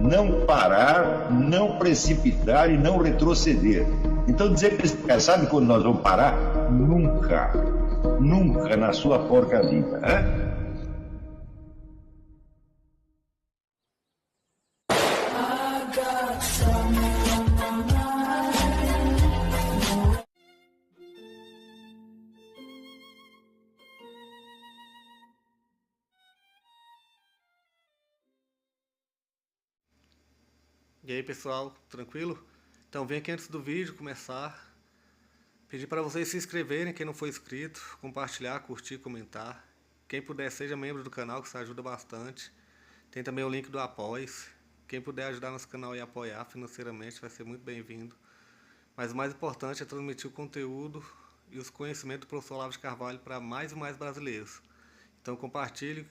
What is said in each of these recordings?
não parar, não precipitar e não retroceder. Então dizer para esse cara, sabe quando nós vamos parar? Nunca. Nunca na sua porca vida. Né? E aí pessoal, tranquilo? Então vem aqui antes do vídeo começar, pedir para vocês se inscreverem, quem não for inscrito, compartilhar, curtir, comentar. Quem puder seja membro do canal, que isso ajuda bastante. Tem também o link do Apoia-se. Quem puder ajudar nosso canal e apoiar financeiramente vai ser muito bem-vindo. Mas o mais importante é transmitir o conteúdo e os conhecimentos do professor Olavo de Carvalho para mais e mais brasileiros. Então compartilhe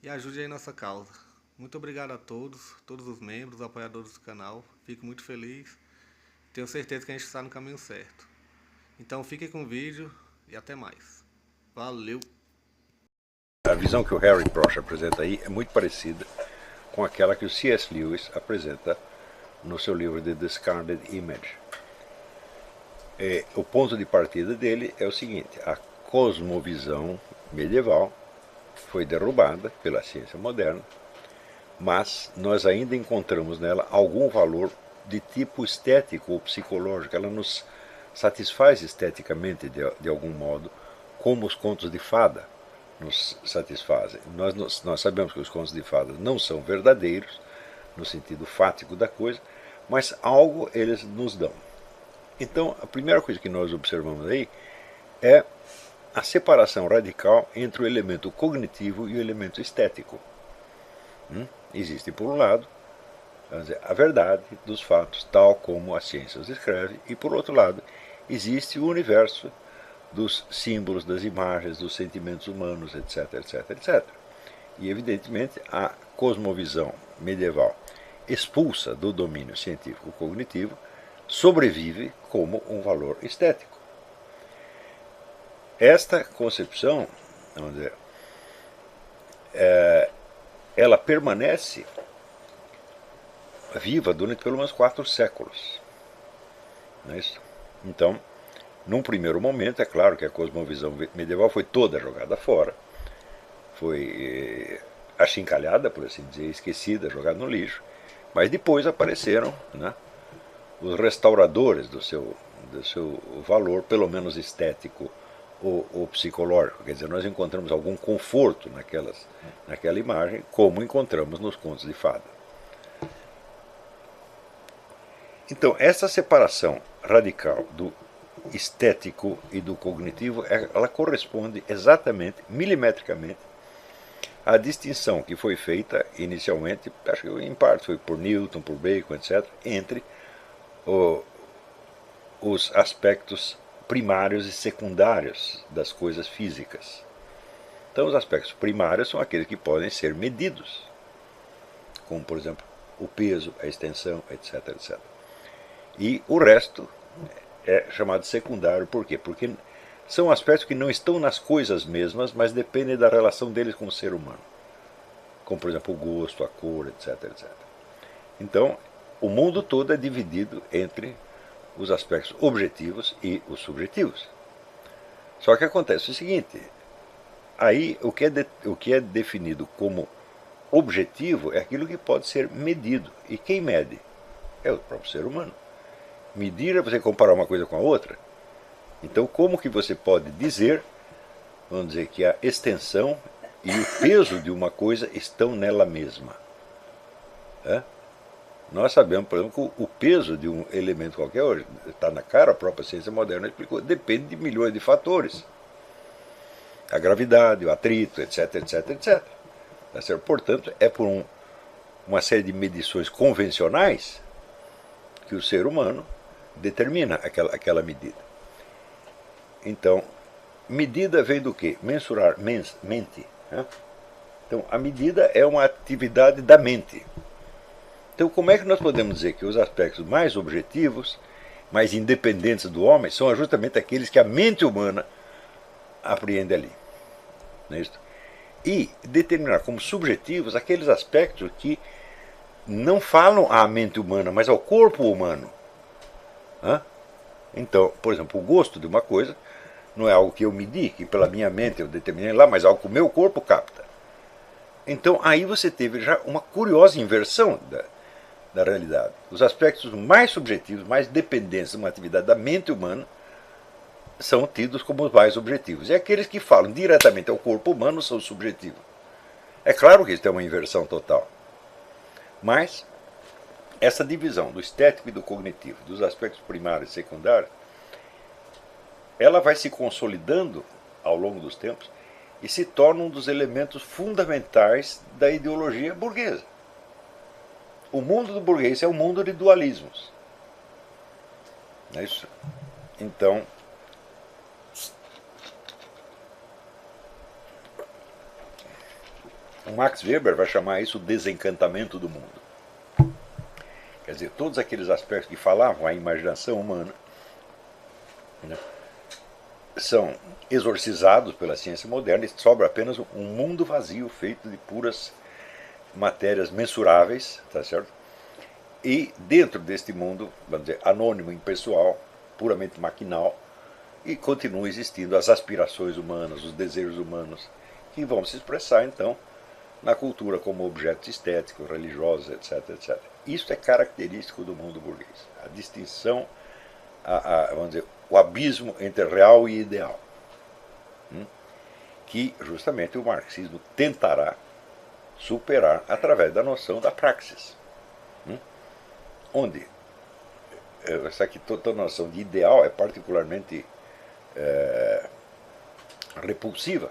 e ajude aí nossa causa. Muito obrigado a todos os membros, apoiadores do canal. Fico muito feliz. Tenho certeza que a gente está no caminho certo. Então fiquem com o vídeo e até mais. Valeu! A visão que o Harry Prosch apresenta aí é muito parecida com aquela que o C.S. Lewis apresenta no seu livro The Discarded Image. O ponto de partida dele é o seguinte: a cosmovisão medieval foi derrubada pela ciência moderna, mas nós ainda encontramos nela algum valor de tipo estético ou psicológico. Ela nos satisfaz esteticamente de algum modo, como os contos de fada nos satisfazem. Nós sabemos que os contos de fada não são verdadeiros, no sentido fático da coisa, mas algo eles nos dão. Então, a primeira coisa que nós observamos aí é a separação radical entre o elemento cognitivo e o elemento estético. Existe, por um lado, vamos dizer, a verdade dos fatos, tal como a ciência os escreve, e, por outro lado, existe o universo dos símbolos, das imagens, dos sentimentos humanos, etc, etc, etc. E, evidentemente, a cosmovisão medieval expulsa do domínio científico-cognitivo sobrevive como um valor estético. Esta concepção, vamos dizer, ela permanece viva durante pelo menos 4 séculos. Não é isso? Então, num primeiro momento, é claro que a cosmovisão medieval foi toda jogada fora, foi achincalhada, por assim dizer, esquecida, jogada no lixo, mas depois apareceram, né, os restauradores do seu valor, pelo menos estético ou psicológico. Quer dizer, nós encontramos algum conforto naquela imagem, como encontramos nos contos de fada. Então, essa separação radical do estético e do cognitivo, ela corresponde exatamente, milimetricamente, à distinção que foi feita inicialmente, acho que em parte foi por Newton, por Bacon, etc., entre os aspectos primários e secundários das coisas físicas. Então, os aspectos primários são aqueles que podem ser medidos, como, por exemplo, o peso, a extensão, etc, etc. E o resto é chamado secundário. Por quê? Porque são aspectos que não estão nas coisas mesmas, mas dependem da relação deles com o ser humano. Como, por exemplo, o gosto, a cor, etc, etc. Então, o mundo todo é dividido entre os aspectos objetivos e os subjetivos. Só que acontece o seguinte: aí o que é definido como objetivo é aquilo que pode ser medido. E quem mede? É o próprio ser humano. Medir é você comparar uma coisa com a outra. Então, como que você pode dizer, vamos dizer, que a extensão e o peso de uma coisa estão nela mesma? Nós sabemos, por exemplo, que o peso de um elemento qualquer, hoje está na cara, a própria ciência moderna explicou, depende de milhões de fatores. A gravidade, o atrito, etc, etc, etc. Portanto, é por uma série de medições convencionais que o ser humano determina aquela medida. Então, medida vem do quê? Mensurar, mente. Então, a medida é uma atividade da mente. Então, como é que nós podemos dizer que os aspectos mais objetivos, mais independentes do homem, são justamente aqueles que a mente humana apreende ali? Não é isso? E determinar como subjetivos aqueles aspectos que não falam à mente humana, mas ao corpo humano. Então, por exemplo, o gosto de uma coisa não é algo que eu medi, que pela minha mente eu determinei lá, mas algo que o meu corpo capta. Então aí você teve já uma curiosa inversão da realidade. Os aspectos mais subjetivos, mais dependentes de uma atividade da mente humana, são tidos como os mais objetivos. E aqueles que falam diretamente ao corpo humano são subjetivos. É claro que isso tem uma inversão total. Mas essa divisão do estético e do cognitivo, dos aspectos primários e secundários, ela vai se consolidando ao longo dos tempos e se torna um dos elementos fundamentais da ideologia burguesa. O mundo do burguês é um mundo de dualismos. Não é isso? Então, o Max Weber vai chamar isso o desencantamento do mundo. Quer dizer, todos aqueles aspectos que falavam a imaginação humana, né, são exorcizados pela ciência moderna e sobra apenas um mundo vazio feito de puras matérias mensuráveis, tá certo? E dentro deste mundo, vamos dizer, anônimo, impessoal, puramente maquinal, e continuam existindo as aspirações humanas, os desejos humanos, que vão se expressar então na cultura como objetos estéticos, religiosos, etc, etc. Isso é característico do mundo burguês. A distinção, vamos dizer, o abismo entre real e ideal, que justamente o marxismo tentará superar através da noção da praxis, onde essa aqui, toda noção de ideal é particularmente repulsiva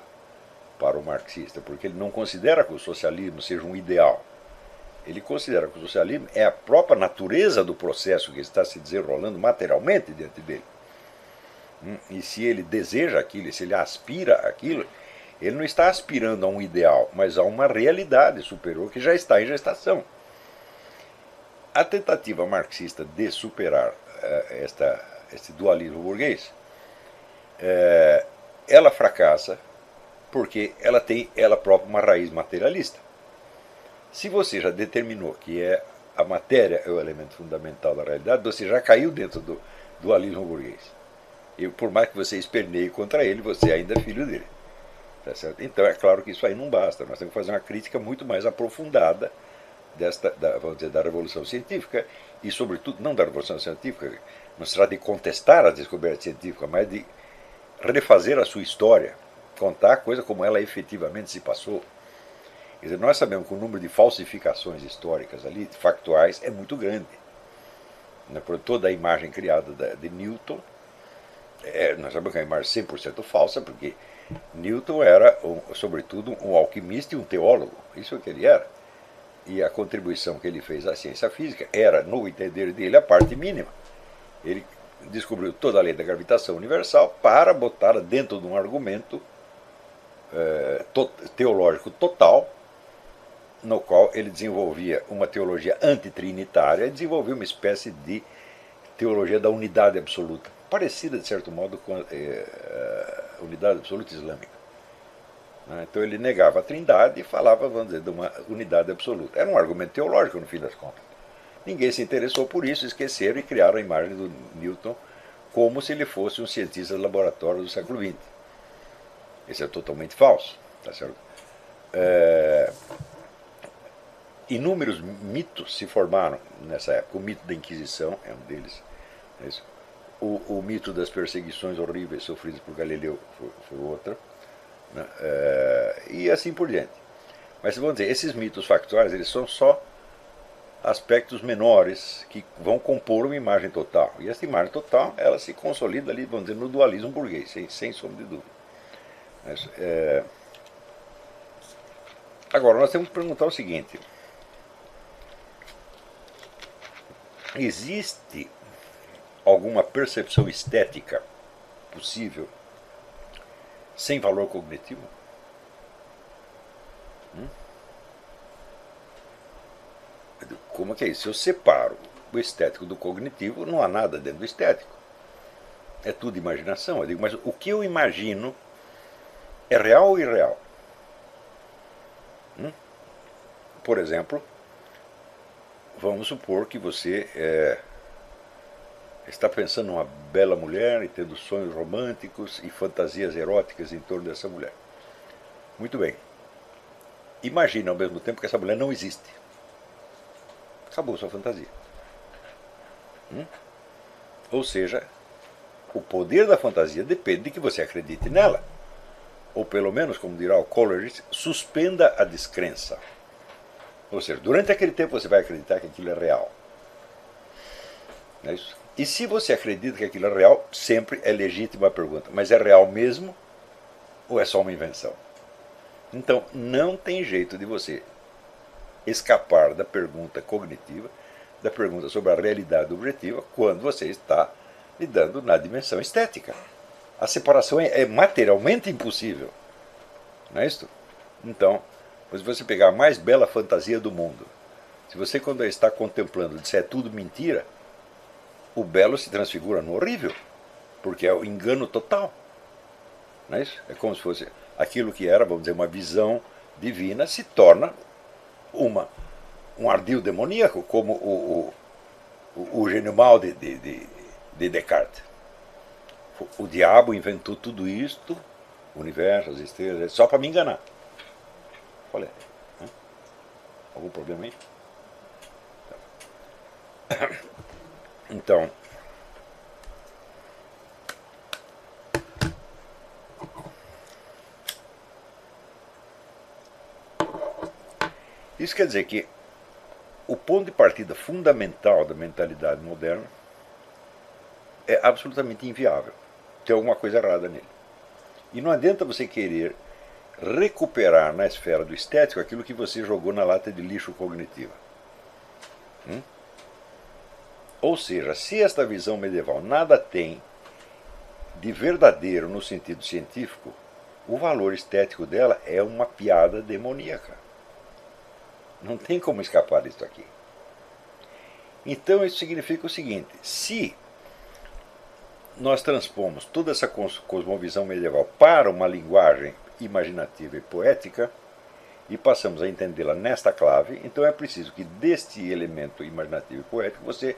para o marxista, porque ele não considera que o socialismo seja um ideal. Ele considera que o socialismo é a própria natureza do processo que está se desenrolando materialmente diante dele. E se ele deseja aquilo, se ele aspira aquilo, ele não está aspirando a um ideal, mas a uma realidade superior que já está em gestação. A tentativa marxista de superar esse dualismo burguês, ela fracassa porque ela tem ela própria uma raiz materialista. Se você já determinou que a matéria é o elemento fundamental da realidade, você já caiu dentro do dualismo burguês. E por mais que você esperneie contra ele, você ainda é filho dele. Tá certo? Então é claro que isso aí não basta. Nós temos que fazer uma crítica muito mais aprofundada vamos dizer, da Revolução Científica, e sobretudo, não da Revolução Científica, não se trata de contestar a descoberta científica, mas de refazer a sua história, contar a coisa como ela efetivamente se passou. Quer dizer, nós sabemos que o número de falsificações históricas ali, factuais, é muito grande. Por toda a imagem criada de Newton, nós sabemos que é uma imagem 100% falsa, porque Newton era, sobretudo, um alquimista e um teólogo. Isso é o que ele era. E a contribuição que ele fez à ciência física era, no entender dele, a parte mínima. Ele descobriu toda a lei da gravitação universal para botar dentro de um argumento teológico total, no qual ele desenvolvia uma teologia antitrinitária e desenvolveu uma espécie de teologia da unidade absoluta, parecida, de certo modo, com a unidade absoluta islâmica. Então ele negava a trindade e falava, vamos dizer, de uma unidade absoluta. Era um argumento teológico, no fim das contas. Ninguém se interessou por isso, esqueceram e criaram a imagem do Newton como se ele fosse um cientista de laboratório do século XX. Isso é totalmente falso, tá certo? Inúmeros mitos se formaram nessa época. O mito da Inquisição é um deles. O mito das perseguições horríveis sofridas por Galileu foi outro. E assim por diante. Mas vamos dizer, esses mitos factuais, eles são só aspectos menores que vão compor uma imagem total. E essa imagem total, ela se consolida ali, vamos dizer, no dualismo burguês, sem sombra de dúvida. Mas, agora, nós temos que perguntar o seguinte: existe alguma percepção estética possível sem valor cognitivo? Como é que é isso? Se eu separo o estético do cognitivo, não há nada dentro do estético. É tudo imaginação. Eu digo, mas o que eu imagino é real ou irreal? Por exemplo, vamos supor que você está pensando numa bela mulher e tendo sonhos românticos e fantasias eróticas em torno dessa mulher. Muito bem. Imagine ao mesmo tempo que essa mulher não existe. Acabou sua fantasia. Ou seja, o poder da fantasia depende de que você acredite nela. Ou pelo menos, como dirá o Coleridge, suspenda a descrença. Ou seja, durante aquele tempo você vai acreditar que aquilo é real. Não é isso? E se você acredita que aquilo é real, sempre é legítima a pergunta, mas é real mesmo ou é só uma invenção? Então, não tem jeito de você escapar da pergunta cognitiva, da pergunta sobre a realidade objetiva, quando você está lidando na dimensão estética. A separação é materialmente impossível. Não é isso? Então, se você pegar a mais bela fantasia do mundo, se você, quando está contemplando, disser tudo mentira, o belo se transfigura no horrível, porque é o engano total. Não é isso? É como se fosse aquilo que era, vamos dizer, uma visão divina, se torna um ardil demoníaco, como o gênio mau de Descartes. O diabo inventou tudo isto, o universo, as estrelas, só para me enganar. Qual é? Algum problema aí? Então, isso quer dizer que o ponto de partida fundamental da mentalidade moderna é absolutamente inviável. Tem alguma coisa errada nele. E não adianta você querer recuperar na esfera do estético aquilo que você jogou na lata de lixo cognitiva. Ou seja, se esta visão medieval nada tem de verdadeiro no sentido científico, o valor estético dela é uma piada demoníaca. Não tem como escapar disso aqui. Então isso significa o seguinte: se nós transpomos toda essa cosmovisão medieval para uma linguagem imaginativa e poética e passamos a entendê-la nesta clave, então é preciso que deste elemento imaginativo e poético você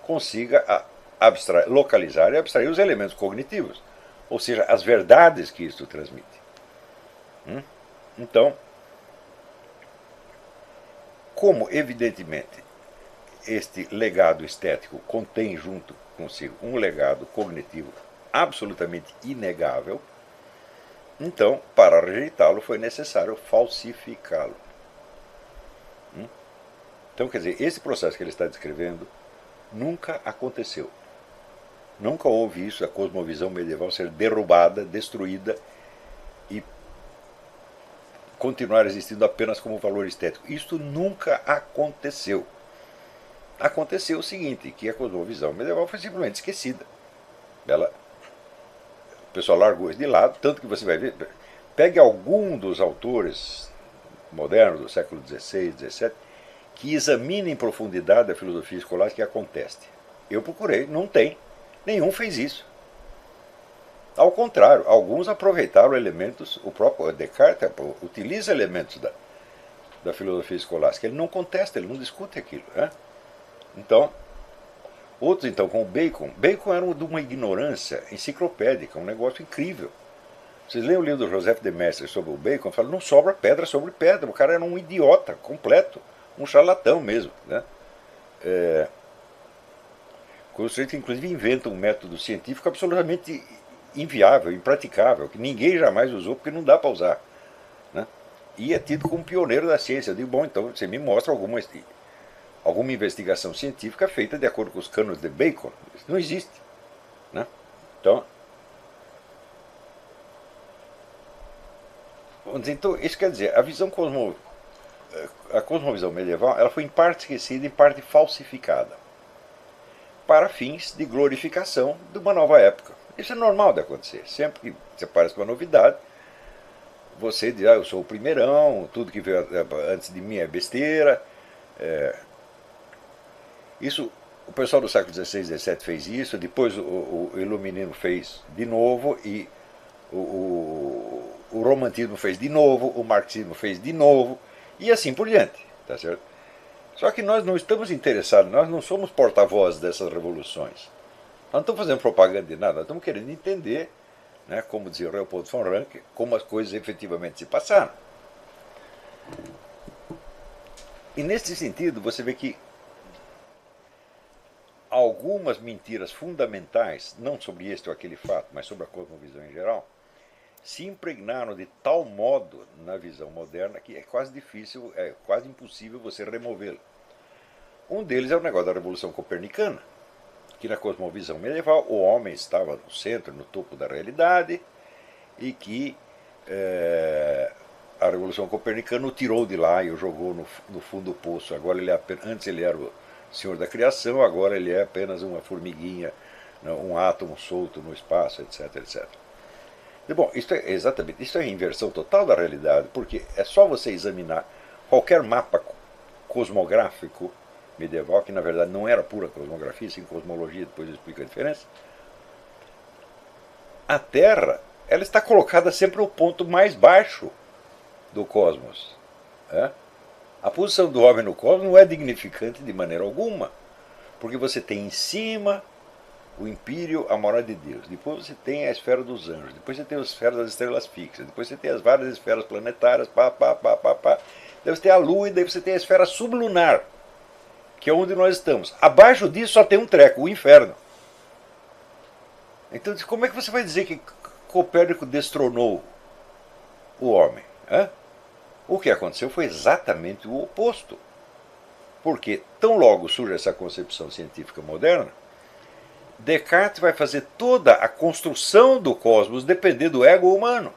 consiga localizar e abstrair os elementos cognitivos, ou seja, as verdades que isto transmite. Então, como evidentemente este legado estético contém junto consigo um legado cognitivo absolutamente inegável, então, para rejeitá-lo foi necessário falsificá-lo. Então, quer dizer, esse processo que ele está descrevendo nunca aconteceu. Nunca houve isso, a cosmovisão medieval ser derrubada, destruída e continuar existindo apenas como valor estético. Isso nunca aconteceu. Aconteceu o seguinte, que a cosmovisão medieval foi simplesmente esquecida. O pessoal largou isso de lado, tanto que você vai ver, pegue algum dos autores modernos do século XVI, XVII, que examine em profundidade a filosofia escolástica e a conteste. Eu procurei, não tem. Nenhum fez isso. Ao contrário, alguns aproveitaram elementos, o próprio Descartes utiliza elementos da filosofia escolástica. Ele não contesta, ele não discute aquilo. Então, outros, então, como Bacon era de uma ignorância enciclopédica, um negócio incrível. Vocês leem o livro do Joseph de Maistre sobre o Bacon, falam, não sobra pedra sobre pedra, o cara era um idiota completo, um charlatão mesmo. O sujeito, inclusive, inventa um método científico absolutamente inviável, impraticável, que ninguém jamais usou porque não dá para usar. E é tido como pioneiro da ciência. Eu digo, bom, então você me mostra alguma investigação científica feita de acordo com os cânones de Bacon. Isso não existe. Então, isso quer dizer, a cosmovisão medieval ela foi em parte esquecida, em parte falsificada, para fins de glorificação de uma nova época. Isso é normal de acontecer. Sempre que você aparece uma novidade, você diz, eu sou o primeirão, tudo que veio antes de mim é besteira. Isso, o pessoal do século XVI, XVII fez isso, depois o iluminismo fez de novo, e o romantismo fez de novo, o marxismo fez de novo, e assim por diante. Tá certo? Só que nós não estamos interessados, nós não somos porta-vozes dessas revoluções. Nós não estamos fazendo propaganda de nada, nós estamos querendo entender, né, como dizia Leopold von Ranke, como as coisas efetivamente se passaram. E nesse sentido, você vê que algumas mentiras fundamentais, não sobre este ou aquele fato, mas sobre a cosmovisão em geral, se impregnaram de tal modo na visão moderna que é quase difícil, é quase impossível você removê-lo. Um deles é o negócio da Revolução Copernicana, que na cosmovisão medieval o homem estava no centro, no topo da realidade, e que a Revolução Copernicana o tirou de lá e o jogou no fundo do poço. Agora antes ele era o senhor da criação, agora ele é apenas uma formiguinha, um átomo solto no espaço, etc, etc. E, bom, isso é a inversão total da realidade, porque é só você examinar qualquer mapa cosmográfico medieval, que na verdade não era pura cosmografia, sim cosmologia, depois eu explico a diferença. A Terra, ela está colocada sempre no ponto mais baixo do cosmos. A posição do homem no cosmos não é dignificante de maneira alguma, porque você tem em cima o Empírio, a morada de Deus, depois você tem a esfera dos anjos, depois você tem a esfera das estrelas fixas, depois você tem as várias esferas planetárias, daí você tem a Lua e daí você tem a esfera sublunar, que é onde nós estamos. Abaixo disso só tem um treco, o inferno. Então, como é que você vai dizer que Copérnico destronou o homem? O que aconteceu foi exatamente o oposto. Porque, tão logo surge essa concepção científica moderna, Descartes vai fazer toda a construção do cosmos depender do ego humano.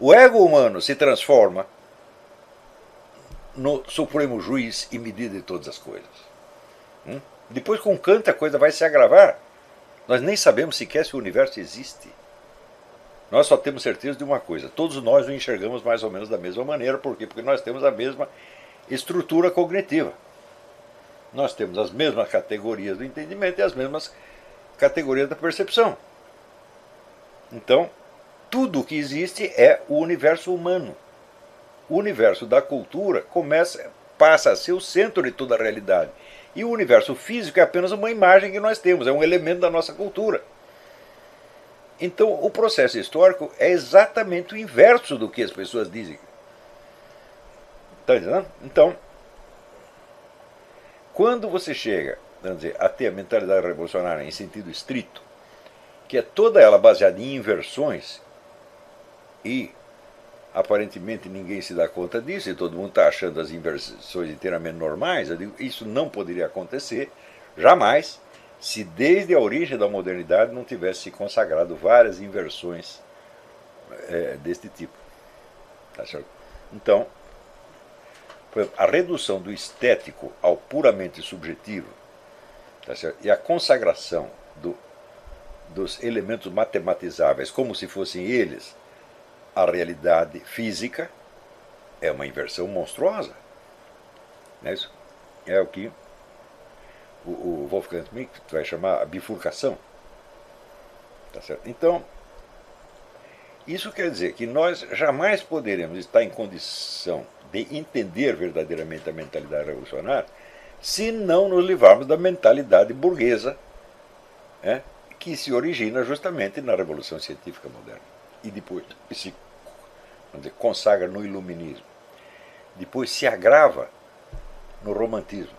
O ego humano se transforma no supremo juiz e medida de todas as coisas. Depois, com Kant, a coisa vai se agravar. Nós nem sabemos sequer se o universo existe. Nós só temos certeza de uma coisa: todos nós o enxergamos mais ou menos da mesma maneira. Por quê? Porque nós temos a mesma estrutura cognitiva. Nós temos as mesmas categorias do entendimento e as mesmas categorias da percepção. Então, tudo o que existe é o universo humano. O universo da cultura passa a ser o centro de toda a realidade. E o universo físico é apenas uma imagem que nós temos, é um elemento da nossa cultura. Então, o processo histórico é exatamente o inverso do que as pessoas dizem. Está entendendo? Então, quando você chega, vamos dizer, a ter a mentalidade revolucionária em sentido estrito, que é toda ela baseada em inversões, e aparentemente ninguém se dá conta disso, e todo mundo está achando as inversões inteiramente normais, eu digo, isso não poderia acontecer, jamais, se desde a origem da modernidade não tivesse se consagrado várias inversões deste tipo. Tá certo? Então, a redução do estético ao puramente subjetivo, tá certo? E a consagração dos elementos matematizáveis como se fossem eles a realidade física é uma inversão monstruosa. Não é isso? É o que o Wolfgang Schmidt vai chamar a bifurcação. Tá certo? Então, isso quer dizer que nós jamais poderemos estar em condição de entender verdadeiramente a mentalidade revolucionária se não nos livrarmos da mentalidade burguesa, que se origina justamente na Revolução Científica Moderna e depois se consagra no Iluminismo, depois se agrava no Romantismo,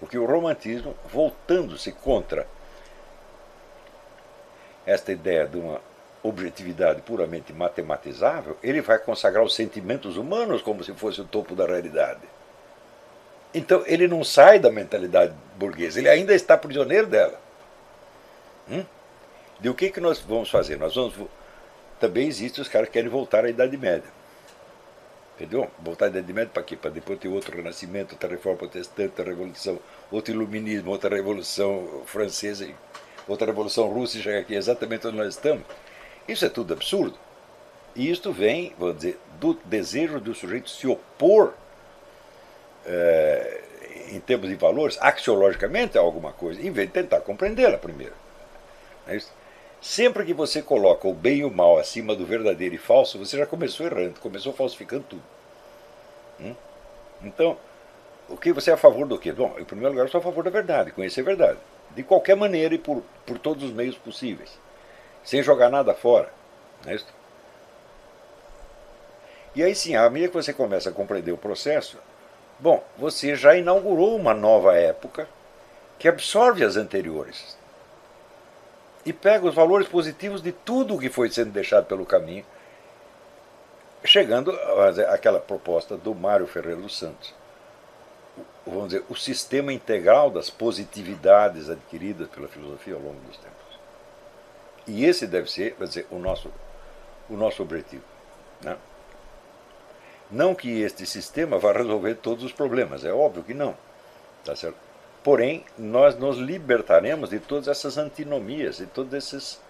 porque o Romantismo, voltando-se contra esta ideia de uma objetividade puramente matematizável, ele vai consagrar os sentimentos humanos como se fosse o topo da realidade. Então ele não sai da mentalidade burguesa, ele ainda está prisioneiro dela. De o que nós vamos fazer? Também existem os caras que querem voltar à Idade Média. Entendeu? Voltar à Idade Média para quê? Para depois ter outro renascimento, outra reforma protestante, outra revolução, outro iluminismo, outra revolução francesa, outra revolução russa e chegar aqui exatamente onde nós estamos. Isso é tudo absurdo. E isto vem, vamos dizer, do desejo do sujeito se opor, em termos de valores, axiologicamente a alguma coisa, em vez de tentar compreendê-la primeiro. É isso? Sempre que você coloca o bem e o mal acima do verdadeiro e falso, você já começou errando, começou falsificando tudo. Então, o que você é a favor do quê? Bom, em primeiro lugar, eu sou a favor da verdade, conhecer a verdade. De qualquer maneira e por todos os meios possíveis. Sem jogar nada fora. Não é isso? E aí sim, à medida que você começa a compreender o processo, bom, você já inaugurou uma nova época que absorve as anteriores. E pega os valores positivos de tudo o que foi sendo deixado pelo caminho, chegando àquela proposta do Mário Ferreira dos Santos. Vamos dizer, o sistema integral das positividades adquiridas pela filosofia ao longo dos tempos. E esse deve ser, vamos dizer, o nosso objetivo. Né? Não que este sistema vá resolver todos os problemas, é óbvio que não. Tá certo? Porém, nós nos libertaremos de todas essas antinomias, de todas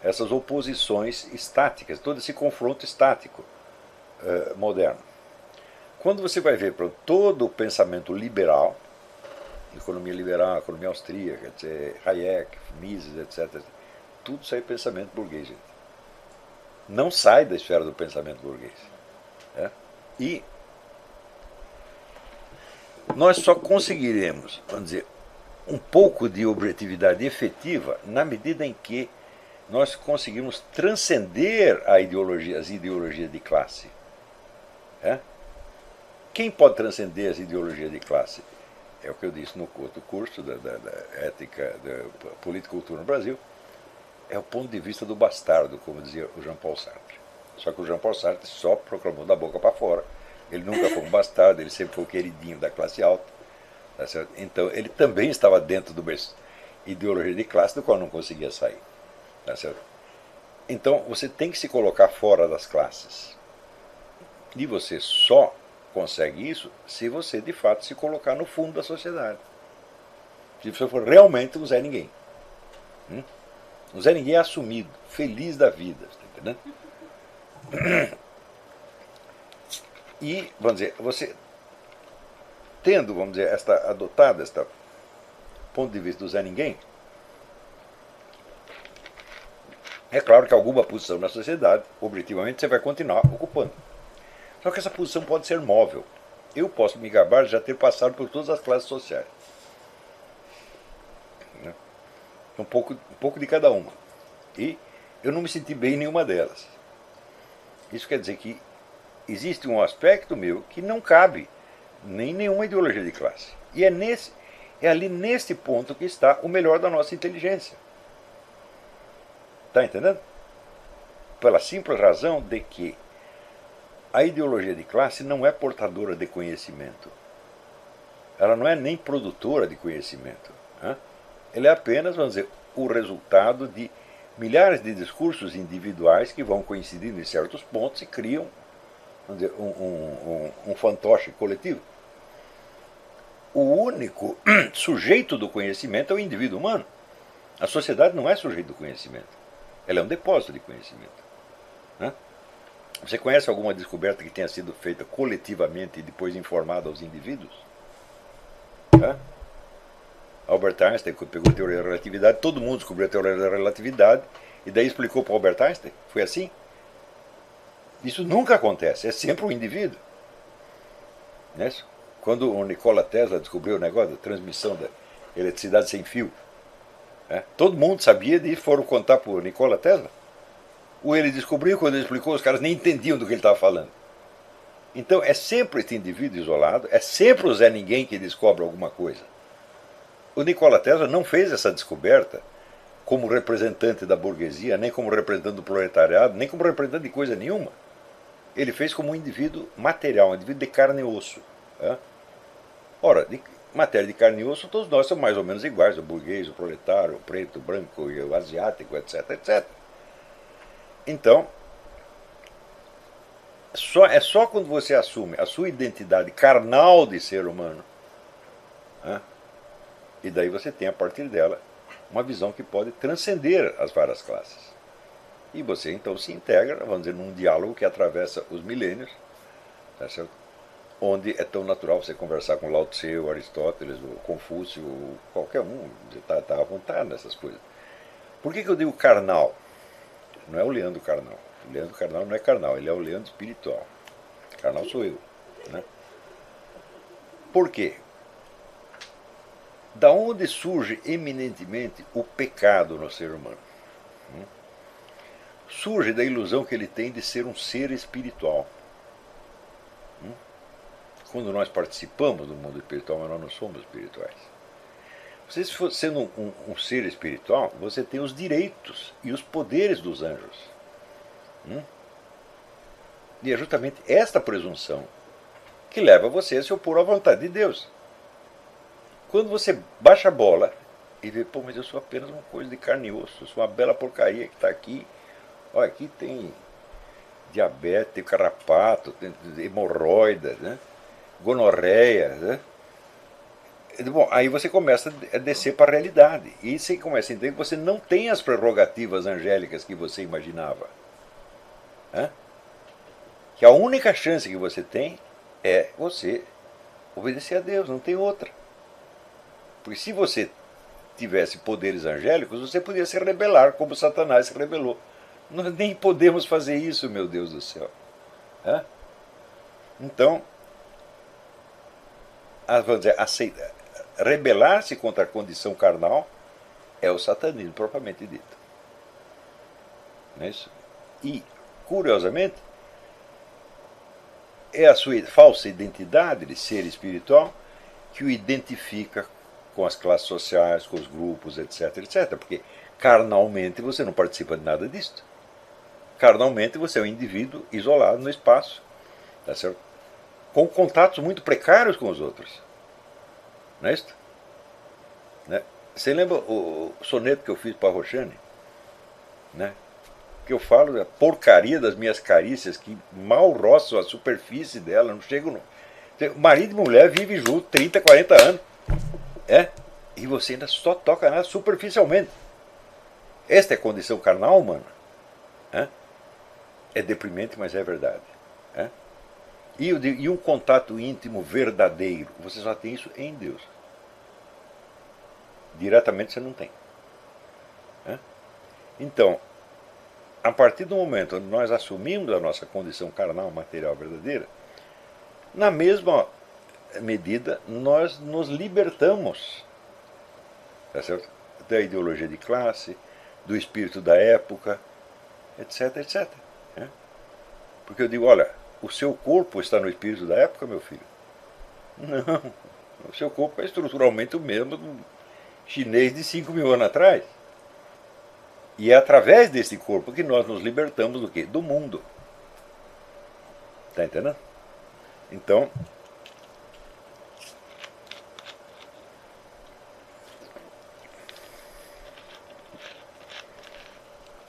essas oposições estáticas, todo esse confronto estático moderno. Quando você vai ver para todo o pensamento liberal, economia liberal, economia austríaca, Hayek, Mises, etc., tudo sai do pensamento burguês, gente. Não sai da esfera do pensamento burguês. E nós só conseguiremos, vamos dizer, um pouco de objetividade efetiva na medida em que nós conseguimos transcender as ideologias de classe. Quem pode transcender as ideologias de classe? É o que eu disse no outro curso da ética da política e cultura no Brasil. É o ponto de vista do bastardo, como dizia o Jean-Paul Sartre. Só que o Jean-Paul Sartre só proclamou da boca para fora. Ele nunca foi um bastardo, ele sempre foi o queridinho da classe alta. Tá certo? Então ele também estava dentro de uma ideologia de classe do qual não conseguia sair. Tá certo? Então você tem que se colocar fora das classes. E você só consegue isso se você de fato se colocar no fundo da sociedade. Se você for realmente um Zé Ninguém. Um Zé Ninguém assumido, feliz da vida. Tá entendendo? E, vamos dizer, você tendo, vamos dizer, adotado este ponto de vista do Zé Ninguém, é claro que alguma posição na sociedade, objetivamente, você vai continuar ocupando. Só que essa posição pode ser móvel. Eu posso me gabar de já ter passado por todas as classes sociais. Um pouco de cada uma. E eu não me senti bem em nenhuma delas. Isso quer dizer que existe um aspecto meu que não cabe nem nenhuma ideologia de classe. E é ali nesse ponto que está o melhor da nossa inteligência. Está entendendo? Pela simples razão de que a ideologia de classe não é portadora de conhecimento. Ela não é nem produtora de conhecimento. Ela é apenas, vamos dizer, o resultado de milhares de discursos individuais que vão coincidindo em certos pontos e criam, vamos dizer, um fantoche coletivo. O único sujeito do conhecimento é o indivíduo humano. A sociedade não é sujeito do conhecimento. Ela é um depósito de conhecimento. Você conhece alguma descoberta que tenha sido feita coletivamente e depois informada aos indivíduos? Albert Einstein pegou a teoria da relatividade, todo mundo descobriu a teoria da relatividade e daí explicou para Albert Einstein. Foi assim? Isso nunca acontece, é sempre o indivíduo. Não é isso? Quando o Nikola Tesla descobriu o negócio da transmissão da eletricidade sem fio, todo mundo sabia e foram contar para o Nikola Tesla. Ele descobriu, quando ele explicou, os caras nem entendiam do que ele estava falando. Então é sempre esse indivíduo isolado, é sempre o Zé Ninguém que descobre alguma coisa. O Nikola Tesla não fez essa descoberta como representante da burguesia, nem como representante do proletariado, nem como representante de coisa nenhuma. Ele fez como um indivíduo material, um indivíduo de carne e osso. Ora, de matéria de carne e osso, todos nós somos mais ou menos iguais, o burguês, o proletário, o preto, o branco, o asiático, etc, etc. Então, é só quando você assume a sua identidade carnal de ser humano, e daí você tem a partir dela uma visão que pode transcender as várias classes. E você então se integra, vamos dizer, num diálogo que atravessa os milênios, tá certo? Onde é tão natural você conversar com Lao Tse, o Aristóteles, o Confúcio, qualquer um, você está à vontade nessas coisas. Por que eu digo carnal? Não é o Leandro carnal. O Leandro carnal não é carnal, ele é o Leandro espiritual. Carnal sou eu. Por quê? Da onde surge eminentemente o pecado no ser humano? Surge da ilusão que ele tem de ser um ser espiritual. Quando nós participamos do mundo espiritual, mas nós não somos espirituais. Você, sendo um ser espiritual, você tem os direitos e os poderes dos anjos. E é justamente esta presunção que leva você a se opor à vontade de Deus. Quando você baixa a bola e vê, pô, mas eu sou apenas uma coisa de carne e osso, eu sou uma bela porcaria que está aqui. Olha, aqui tem diabetes, tem carrapato, tem hemorroidas, né? Gonorreia, né? Bom, aí você começa a descer para a realidade. E você começa a entender que você não tem as prerrogativas angélicas que você imaginava. Que a única chance que você tem é você obedecer a Deus, não tem outra. Porque se você tivesse poderes angélicos, você podia se rebelar, como Satanás se rebelou. Nós nem podemos fazer isso, meu Deus do céu. Então, vamos dizer, rebelar-se contra a condição carnal é o satanismo propriamente dito. Não é isso? E, curiosamente, é a sua falsa identidade de ser espiritual que o identifica com as classes sociais, com os grupos, etc, etc. Porque carnalmente você não participa de nada disso. Carnalmente você é um indivíduo isolado no espaço, tá certo? Com contatos muito precários com os outros. Não é isso? Né? Você lembra o soneto que eu fiz para a Roxane? Né? Que eu falo da porcaria das minhas carícias, que mal roçam a superfície dela, não chegam no... Marido e mulher vivem juntos 30, 40 anos. E você ainda só toca nela superficialmente. Esta é a condição carnal humana. É deprimente, mas é verdade. E um contato íntimo verdadeiro, você só tem isso em Deus. Diretamente você não tem. Então, a partir do momento onde nós assumimos a nossa condição carnal, material verdadeira, na mesma medida nós nos libertamos, tá certo? Da ideologia de classe, do espírito da época, etc, etc. Porque eu digo, olha, o seu corpo está no espírito da época, meu filho? Não, o seu corpo é estruturalmente o mesmo do chinês de 5.000 anos atrás. E é através desse corpo que nós nos libertamos do quê? Do mundo. Está entendendo? Então,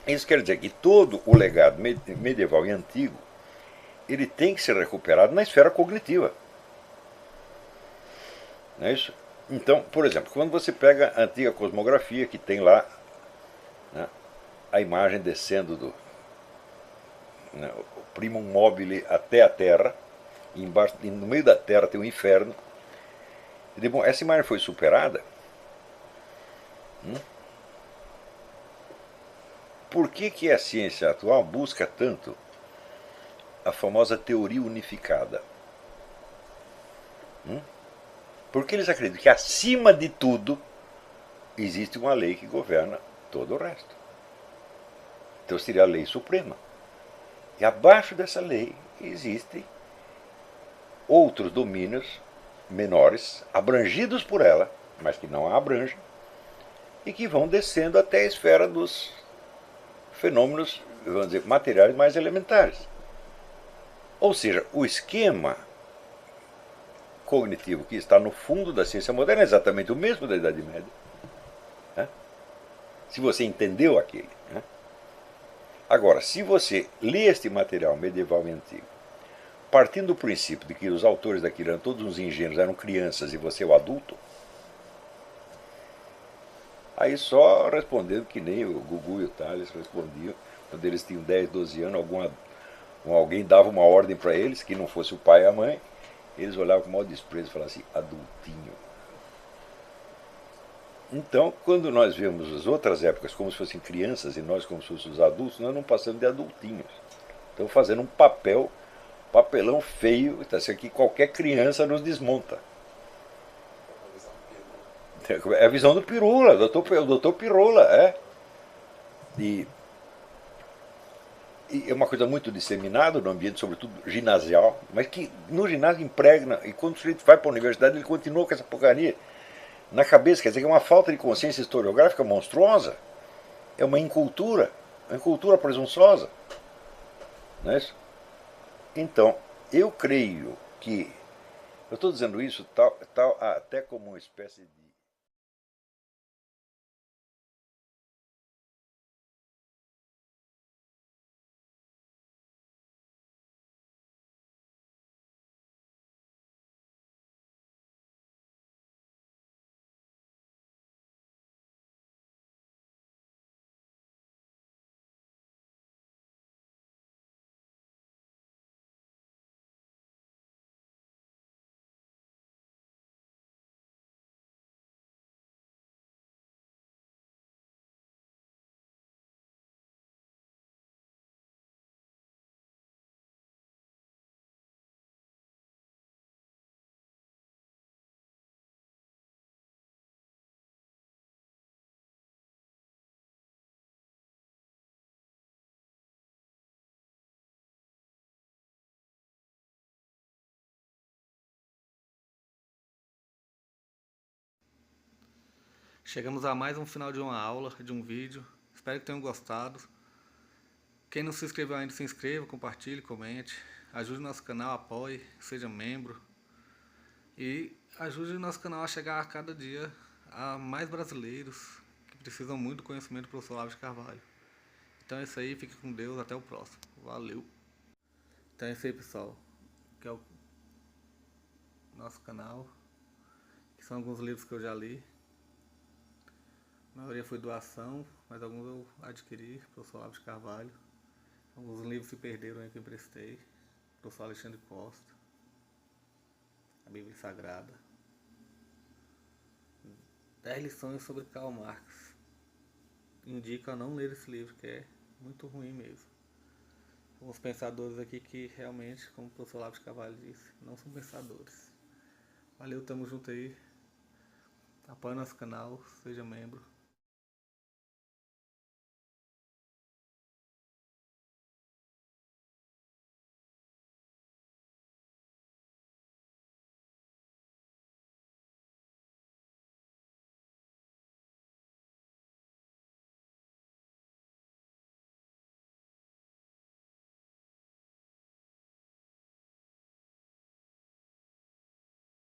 isso quer dizer que todo o legado medieval e antigo ele tem que ser recuperado na esfera cognitiva. Não é isso? Então, por exemplo, quando você pega a antiga cosmografia, que tem lá, né, a imagem descendo do o primum mobile até a Terra, e embaixo, no meio da Terra tem o inferno. E, bom, essa imagem foi superada. Por que a ciência atual busca tanto a famosa teoria unificada? Porque eles acreditam que acima de tudo existe uma lei que governa todo o resto. Então seria a lei suprema. E abaixo dessa lei existem outros domínios menores, abrangidos por ela, mas que não a abrangem, e que vão descendo até a esfera dos fenômenos, vamos dizer, materiais mais elementares. Ou seja, o esquema cognitivo que está no fundo da ciência moderna é exatamente o mesmo da Idade Média. Se você entendeu aquele. Agora, se você lê este material medieval e antigo, partindo do princípio de que os autores daquilo eram todos uns ingênuos, eram crianças e você é o adulto, aí só respondendo que nem o Gugu e o Thales respondiam, quando eles tinham 10, 12 anos, alguém dava uma ordem para eles, que não fosse o pai e a mãe, eles olhavam com maior desprezo e falavam assim, adultinho. Então, quando nós vemos as outras épocas como se fossem crianças e nós como se fossemos adultos, nós não passamos de adultinhos. Estamos fazendo um papelão feio, que qualquer criança nos desmonta. É a visão do Pirula, o doutor Pirula, é. E é uma coisa muito disseminada no ambiente, sobretudo ginasial, mas que no ginásio impregna, e quando o sujeito vai para a universidade ele continua com essa porcaria na cabeça, quer dizer que é uma falta de consciência historiográfica monstruosa, é uma incultura presunçosa, não é isso? Então, eu creio que, eu estou dizendo isso até como uma espécie de Chegamos a mais um final de uma aula, de um vídeo. Espero que tenham gostado. Quem não se inscreveu ainda, se inscreva, compartilhe, comente. Ajude nosso canal, apoie, seja membro. E ajude o nosso canal a chegar a cada dia a mais brasileiros que precisam muito do conhecimento do professor Olavo de Carvalho. Então é isso aí, fique com Deus, até o próximo. Valeu! Então é isso aí, pessoal. Que é o nosso canal. Que são alguns livros que eu já li. A maioria foi doação, mas alguns eu adquiri, professor Olavo de Carvalho. Alguns livros se perderam aí que eu emprestei. Professor Alexandre Costa. A Bíblia Sagrada. 10 lições sobre Karl Marx. Indico a não ler esse livro, que é muito ruim mesmo. Alguns pensadores aqui que realmente, como o professor Olavo de Carvalho disse, não são pensadores. Valeu, tamo junto aí. Apoie nosso canal, seja membro.